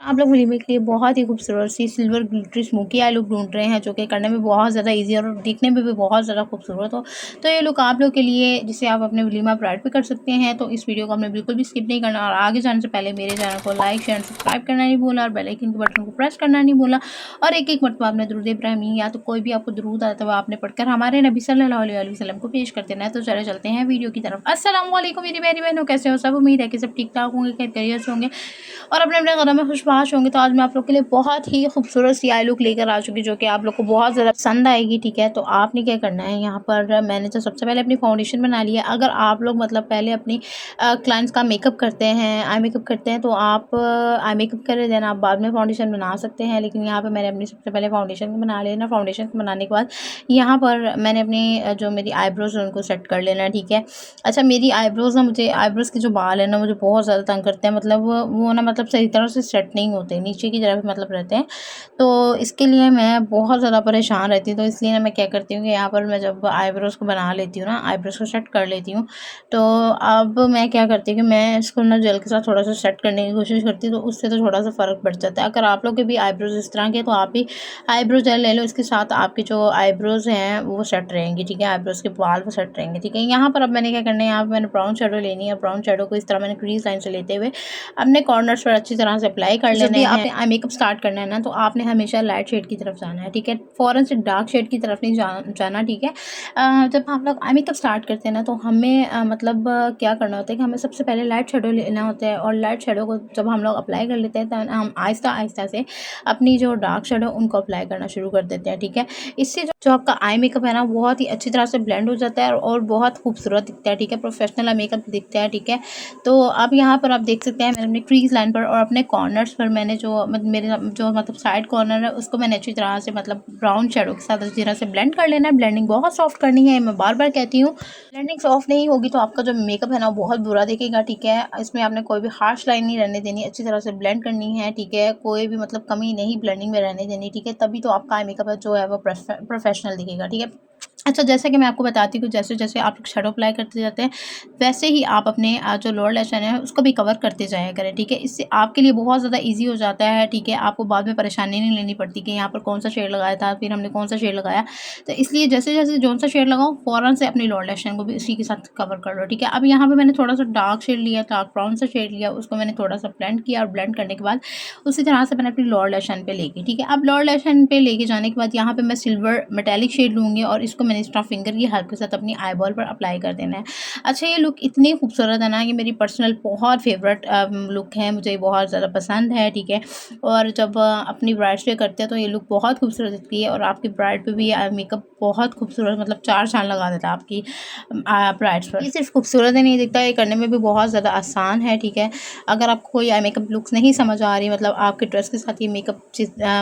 आप लोग वलीमे के लिए बहुत ही खूबसूरत सी silver glittery smoky eye look ढूंढ रहे हैं, जो कि करने में बहुत ज़्यादा ईजी और दिखने में भी बहुत ज़्यादा खूबसूरत हो। तो ये लुक आप लोग के लिए, जिसे आप अपने वलीमा पर ऐड भी कर सकते हैं। तो इस वीडियो को आपने बिल्कुल भी स्किप नहीं करना और आगे जाने से पहले मेरे चैनल को लाइक शेयर सब्सक्राइब करना नहीं भूलना और बेल आइकन के बटन को प्रेस करना नहीं भूलना। और एक एक मरतबा आपने दुरूद इब्राहिमी या तो कोई भी आपको दुरूद आता है आपने पढ़कर हमारे नबी सल्लल्लाहु अलैहि वसल्लम को पेश कर देना है। तो चले चलते हैं वीडियो की तरफ। अस्सलाम वालेकुम मेरी प्यारी बहनों, कैसे हो सब? उम्मीद है कि सब ठीक ठाक होंगे, खैर खैरियत से होंगे और अपने अपने घरों में खुशबाश होंगे। तो आज मैं आप लोग के लिए बहुत ही खूबसूरत सी आई लुक लेकर आ चुकी, जो कि आप लोग को बहुत ज़्यादा पसंद आएगी। ठीक है, तो आपने क्या करना है, यहाँ पर मैंने तो सबसे पहले अपनी फाउंडेशन बना लिया। अगर आप लोग मतलब पहले अपनी क्लाइंट्स का मेकअप करते हैं, आई मेकअप करते हैं, तो आप आई मेकअप करें, देन आप बाद में फाउंडेशन बना सकते हैं। लेकिन यहाँ पर मैंने अपनी सबसे पहले फाउंडेशन को बना लेना। फाउंडेशन को बनाने के बाद यहाँ पर मैंने अपनी जो मेरी आईब्रोज है उनको सेट कर लेना। ठीक है, अच्छा मेरी आईब्रोज ना, मुझे आईब्रोज के जो बाल है ना मुझे बहुत ज़्यादा तंग करते हैं। मतलब वो ना मतलब सही तरह से सेट नहीं होते, नीचे की तरफ मतलब रहते हैं। तो इसके लिए मैं बहुत ज़्यादा परेशान रहती हूँ। तो इसलिए ना मैं क्या करती हूँ कि यहाँ पर मैं जब आईब्रोज को बना लेती हूँ ना, आईब्रोज को सेट कर लेती हूँ, तो अब मैं क्या करती हूँ कि मैं इसको ना जेल के साथ थोड़ा सा सेट करने की कोशिश करती हूँ। तो उससे तो थोड़ा सा फ़र्क पड़ जाता है। अगर आप लोग के भी आईब्रोज इस तरह के, तो आप भी आईब्रो जेल ले लो, इसके साथ आपकी जो आईब्रोज हैं वो सेट रहेंगी। ठीक है, आईब्रोज के बाल वो सेट रहेंगे। ठीक है, यहाँ पर अब मैंने क्या करना है, यहाँ पर मैंने ब्राउन शेडो लेनी है। ब्राउन शेडो को इस तरह मैंने क्रीज लाइन से लेते हुए अपने कॉर्नर्स पर अच्छी तरह से अप्लाई कर लेना है। जब भी आपने आई मेकअप स्टार्ट करना है ना, तो आपने हमेशा लाइट शेड की तरफ जाना है। ठीक है, फ़ौरन से डार्क शेड की तरफ नहीं जाना। ठीक है, जब हम लोग आई मेकअप स्टार्ट करते हैं ना, तो हमें मतलब क्या करना होता है कि हमें सबसे पहले लाइट शेडो लेना होता है। और लाइट शेडो को जब हम लोग अप्लाई कर लेते हैं, तो हम आहिस्ता आहिस्ता से अपनी जो डार्क शेडो उनको अप्लाई करना शुरू कर देते हैं। ठीक है, इससे जो आपका आई मेकअप है ना बहुत ही अच्छी तरह से ब्लेंड हो जाता है और बहुत खूबसूरत दिखता है। ठीक है, प्रोफेशनल मेकअप दिखता है। ठीक है, तो अब यहाँ पर आप देख सकते हैं मैंने अपनी क्रीज लाइन पर और अपने कॉर्नर्स पर मैंने जो मेरे जो मतलब साइड कॉर्नर है उसको मैंने अच्छी तरह से मतलब ब्राउन शेडो के साथ अच्छी तरह से ब्लेंड कर लेना है। ब्लेंडिंग बहुत सॉफ्ट करनी है, मैं बार बार कहती हूँ। ब्लेंडिंग सॉफ्ट नहीं होगी तो आपका जो मेकअप है ना वो बहुत बुरा दिखेगा। ठीक है, इसमें आपने कोई भी हार्श लाइन नहीं रहने देनी, अच्छी तरह से ब्लेंड करनी है। ठीक है, कोई भी मतलब कमी नहीं ब्लेंडिंग में रहने देनी। ठीक है, तभी तो आपका मेकअप जो है वो प्रोफेशनल दिखेगा। ठीक है, अच्छा जैसा कि मैं आपको बताती हूँ, जैसे जैसे आप शेडो अप्लाई करते जाते हैं वैसे ही आप अपने जो लोअर लैश लाइन है उसको भी कवर करते जाया करें। ठीक है, इससे आपके लिए बहुत ज़्यादा इजी हो जाता है। ठीक है, आपको बाद में परेशानी नहीं लेनी पड़ती कि यहाँ पर कौन सा शेड लगाया था, फिर हमने कौन सा शेड लगाया। तो इसलिए जैसे जैसे जौन सा शेड लगाओ फ़ौरन से अपनी लोअर लैश लाइन को भी उसी के साथ कवर कर लो। ठीक है, अब यहाँ पर मैंने थोड़ा सा डार्क शेड लिया, डार्क ब्राउन सा शेड लिया, उसको मैंने थोड़ा सा ब्लेंड किया और ब्लेंड करने के बाद उसी तरह से मैंने अपनी लोअर लैश लाइन पे लेके, ठीक है, अब लोअर लैश लाइन पे लेके जाने के बाद यहाँ पे मैं सिल्वर मेटेलिक शेड लूँगी और इसको मैंने इस तरह फिंगर की हेल्प के साथ अपनी आई बॉल पर अप्लाई कर देना है। अच्छा ये लुक इतनी खूबसूरत है ना, ये मेरी पर्सनल बहुत फेवरेट लुक है, मुझे बहुत ज़्यादा पसंद है। ठीक है, और जब अपनी ब्राइड्स पे करते हैं तो ये लुक बहुत खूबसूरत दिखती है और आपकी ब्राइड पे भी मेकअप बहुत खूबसूरत मतलब चार चांद लगा देता है आपकी ब्राइड्स पर। ये सिर्फ खूबसूरत ही नहीं दिखता, ये करने में भी बहुत ज़्यादा आसान है। ठीक है, अगर आपको कोई आई मेकअप लुक्स नहीं समझ आ रही, मतलब आपके ड्रेस के साथ ये मेकअप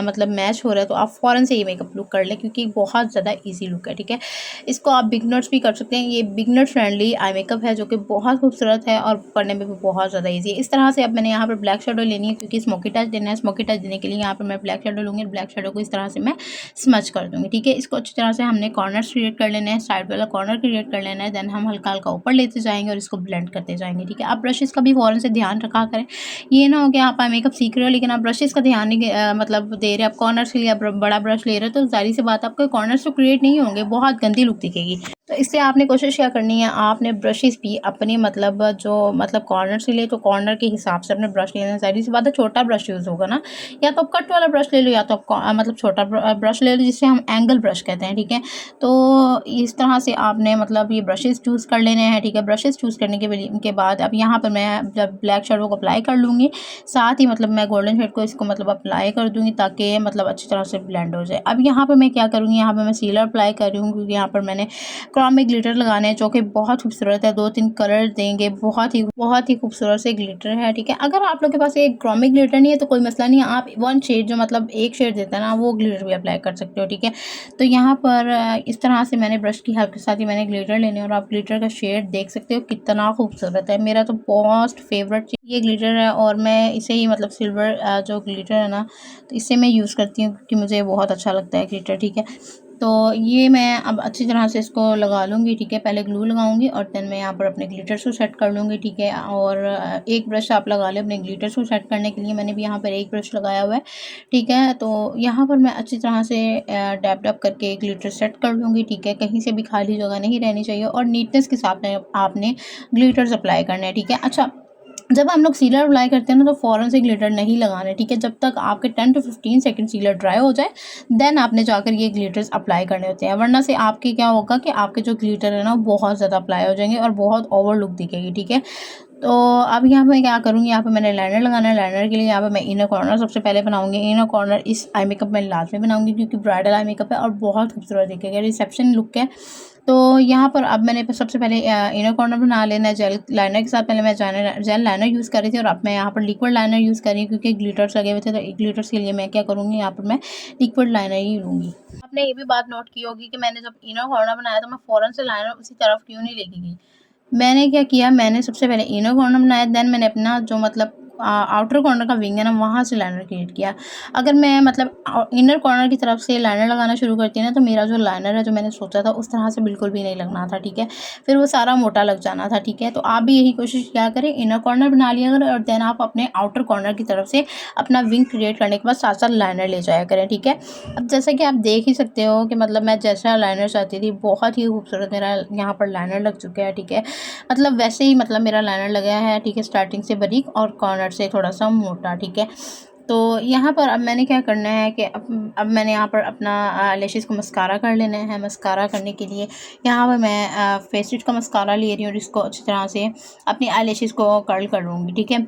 मतलब मैच हो रहा है, तो आप फ़ौरन से ये मेकअप लुक कर लें क्योंकि बहुत ज़्यादा ईजी लुक है। ठीक है, इसको आप बिगनर्स भी कर सकते हैं। ये बिगनर फ्रेंडली आई मेकअप है जो कि बहुत खूबसूरत है और करने में भी बहुत ज़्यादा ईजी है। इस तरह से अब मैंने यहाँ पर ब्लैक शेडो लेनी है क्योंकि स्मोकी टच देना है। स्मोकी टच देने के लिए यहाँ पर मैं ब्लैक शेडो लूँगी। ब्लैक शेडो को इस तरह से मैं स्मच कर दूँगी। ठीक है, इसको अच्छी तरह से हमने कॉर्नर्स क्रिएट कर लेना है, साइड वाला कॉर्नर क्रिएट कर लेना है, देन हम हल्का हल्का ऊपर लेते जाएंगे और इसको ब्लेंड करते जाएंगे। ठीक है, आप ब्रशेस का भी फ़ौरन से ध्यान रखा करें। ये ना हो कि आप मेकअप सीख रहे हो लेकिन आप ब्रशेस का ध्यान नहीं मतलब दे रहे, आप कॉर्नर्स के लिए आप बड़ा ब्रश ले रहे हो तो जाहिर सी बात आपके कॉर्नर्स तो क्रिएट नहीं होंगे, बहुत गंदी लुक दिखेगी। तो इसलिए आपने कोशिश क्या करनी है, आपने ब्रशेस भी अपने मतलब जो मतलब कॉर्नर से लिए तो कॉर्नर के हिसाब से अपने ब्रश लेना। जाहिर सी बात है छोटा ब्रश यूज़ होगा ना, या तो आप कट वाला ब्रश ले लो या तो आप मतलब छोटा ब्रश ले लो जिसे हम एंगल ब्रश कहते हैं। ठीक है, तो इस तरह से आपने मतलब ये ब्रशेस चूज़ कर लेने हैं। ठीक है, ब्रशेस चूज़ करने के बाद अब यहाँ पर मैं जब ब्लैक शेडो को अप्लाई कर लूँगी, साथ ही मतलब मैं गोल्डन शेड को इसको मतलब अप्लाई कर दूँगी ताकि मतलब अच्छी तरह से ब्लेंड हो जाए। अब यहाँ पर मैं क्या करूँगी, यहाँ पर मैं सीलर अप्लाई कर रही हूँ क्योंकि यहाँ पर मैंने क्रोमिक ग्लिटर लगाने हैं जो कि बहुत खूबसूरत है, 2-3 कलर देंगे, बहुत ही खूबसूरत से ग्लिटर है। ठीक है, अगर आप लोग के पास एक क्रोमिक ग्लिटर नहीं है तो कोई मसला नहीं है, आप वन शेड जो मतलब एक शेड देता है ना वो ग्लिटर भी अप्लाई कर सकते हो। ठीक है, तो यहाँ पर इस तरह से मैंने ब्रश की हेल्प के साथ ही मैंने ग्लिटर लेने और आप ग्लिटर का शेड देख सकते हो कितना खूबसूरत है। मेरा तो मोस्ट फेवरेट ये ग्लिटर है और मैं इसे ही मतलब सिल्वर जो ग्लिटर है ना तो इसे मैं यूज़ करती हूँ क्योंकि मुझे बहुत अच्छा लगता है ग्लिटर। ठीक है, तो ये मैं अब अच्छी तरह से इसको लगा लूँगी, ठीक है। पहले ग्लू लगाऊँगी और देन मैं यहाँ पर अपने ग्लिटर्स को सेट कर लूँगी, ठीक है। और एक ब्रश आप लगा लें अपने ग्लिटर्स को सेट करने के लिए। मैंने भी यहाँ पर एक ब्रश लगाया हुआ है, ठीक है। तो यहाँ पर मैं अच्छी तरह से डैब डैब करके ग्लिटर सेट कर लूँगी, ठीक है। कहीं से भी खाली जगह नहीं रहनी चाहिए और नीटनेस के साथ में आपने ग्लिटर्स अप्लाई करने हैं, ठीक है। अच्छा, जब हम लोग सीलर अप्लाई करते हैं ना तो फ़ौरन से ग्लिटर नहीं लगाना है, ठीक है। जब तक आपके 10 टू 15 सेकंड सीलर ड्राई हो जाए देन आपने जाकर ये ग्लिटर्स अप्लाई करने होते हैं, वरना से आपके क्या होगा कि आपके जो ग्लिटर है ना बहुत ज़्यादा अप्लाई हो जाएंगे और बहुत ओवर लुक दिखेगी, ठीक है। तो अब यहाँ पे मैं क्या करूँगी, यहाँ पे मैंने लाइनर लगाना है। लाइनर के लिए यहाँ पे मैं इनर कॉर्नर सबसे पहले बनाऊंगी। इनर कॉर्नर इस आई मेकअप में लाजमी बनाऊंगी क्योंकि ब्राइडल आई मेकअप है और बहुत खूबसूरत दिखेगा, रिसेप्शन लुक है। तो यहाँ पर अब मैंने सबसे पहले इनर कॉर्नर बना लेना है जेल लाइनर के साथ। पहले मैं जेल लाइनर यूज़ कर रही थी और अब मैं यहाँ पर लिक्विड लाइनर यूज़ कर रही हूँ क्योंकि ग्लिटर्स लगे हुए थे। तो ग्लिटर्स के लिए मैं क्या करूँगी, यहाँ पर मैं लिक्विड लाइनर ही लूँगी। आपने ये भी बात नोट की होगी कि मैंने जब इनर कॉर्नर बनाया तो मैं फ़ौरन से लाइनर उसी तरफ क्यों नहीं लेके गई। मैंने क्या किया, मैंने सबसे पहले इनर कॉर्नर बनाया, देन मैंने अपना जो मतलब आउटर कॉर्नर का विंग है ना वहाँ से लाइनर क्रिएट किया। अगर मैं मतलब इनर कॉर्नर की तरफ से लाइनर लगाना शुरू करती ना तो मेरा जो लाइनर है जो मैंने सोचा था उस तरह से बिल्कुल भी नहीं लगना था, ठीक है। फिर वो सारा मोटा लग जाना था, ठीक है। तो आप भी यही कोशिश किया करें, इनर कॉर्नर बना लिया करें और देन आप अपने आउटर कॉर्नर की तरफ से अपना विंग क्रिएट करने के बाद साथ साथ लाइनर ले जाया करें, ठीक है। अब जैसा कि आप देख ही सकते हो कि मतलब मैं जैसा लाइनर चाहती थी बहुत ही खूबसूरत मेरा यहाँ पर लाइनर लग चुका है, ठीक है। मतलब वैसे ही मतलब मेरा लाइनर लगा है, ठीक है। स्टार्टिंग से बारीक और कॉर्नर से थोड़ा सा मोटा, ठीक है। तो यहाँ पर अब मैंने क्या करना है कि अब मैंने यहाँ पर अपना लैशेस को मस्कारा कर लेना है। मस्कारा करने के लिए यहाँ पर मैं फेस का मस्कारा ले रही हूँ और इसको अच्छी तरह से अपनी आई लैशेस को कर्ल कर लूँगी, ठीक है।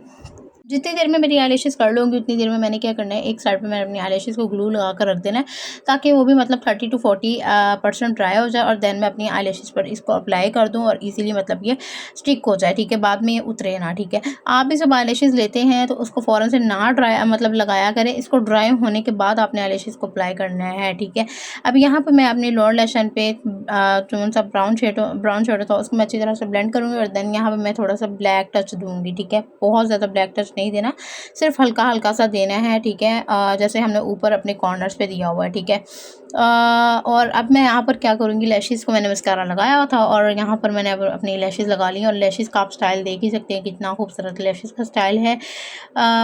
जितनी देर में मेरी आईलैशेस कर लूँगी उतनी देर में मैंने क्या करना है, एक साइड पे मैंने अपनी आईलैशेस को ग्लू लगा कर रख देना है ताकि वो भी मतलब 30 टू 40% ड्राई हो जाए और देन मैं अपनी आईलैशेस पर इसको अप्लाई कर दूँ और इजीली मतलब ये स्टिक हो जाए, ठीक है। बाद में ये उतरे ना, ठीक है। आप भी जब आईलैशेस लेते हैं तो उसको फ़ौरन से ना ड्राई मतलब लगाया करें, इसको ड्राई होने के बाद आपने आईलैशेस को अप्लाई करना है, ठीक है। अब यहाँ पर मैं अपनी लोअर लैश लाइन पे जो सा ब्राउन शेड था उसको मैं अच्छी तरह से ब्लेंड करूँगी और देन यहाँ पर मैं थोड़ा सा ब्लैक टच दूँगी, ठीक है। बहुत ज़्यादा ब्लैक टच नहीं देना, सिर्फ हल्का हल्का सा देना है, ठीक है। जैसे हमने ऊपर अपने कॉर्नर्स पे दिया हुआ है, ठीक है। और अब मैं यहाँ पर क्या करूँगी, लैशेस को मैंने मस्कारा लगाया हुआ था और यहाँ पर मैंने अब अपनी लैशेस लगा ली और लैशेस का आप स्टाइल देख ही सकते हैं कितना खूबसूरत लैशेस का स्टाइल है।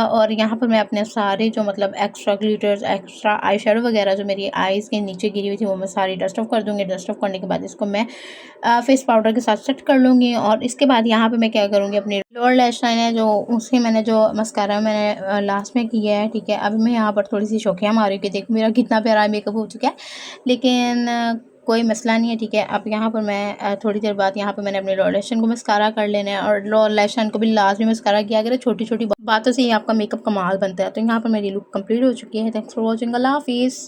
और यहाँ पर मैं अपने सारे जो मतलब extra glitters, extra eye shadow वगैरह जो मेरी आईज़ के नीचे गिरी हुई थी वो मैं सारी डस्ट ऑफ कर दूँगी। डस्ट ऑफ करने के बाद इसको मैं फेस पाउडर के साथ सेट कर लूँगी और इसके बाद यहाँ पे मैं क्या करूँगी, अपनी लोअर लैश लाइन है जो उसकी मैंने जो मस्कारा मैंने लास्ट में किया है, ठीक है। अब मैं यहाँ पर थोड़ी सी शौकियाँ मारी कि देखो मेरा कितना प्यारा मेकअप हो चुका है, लेकिन कोई मसला नहीं है, ठीक है। अब यहाँ पर मैं थोड़ी देर बाद यहाँ पर मैंने अपने लोअर लैश लाइन को मस्कारा कर लेना है और लोअर लैश लाइन को भी लाजमी मस्कारा किया अगर छोटी छोटी बातों से ही आपका मेकअप कमाल बनता है। तो यहाँ पर मेरी लुक कंप्लीट हो चुकी है। थैंक्स फॉर वॉचिंग, अल्लाह हाफिज़।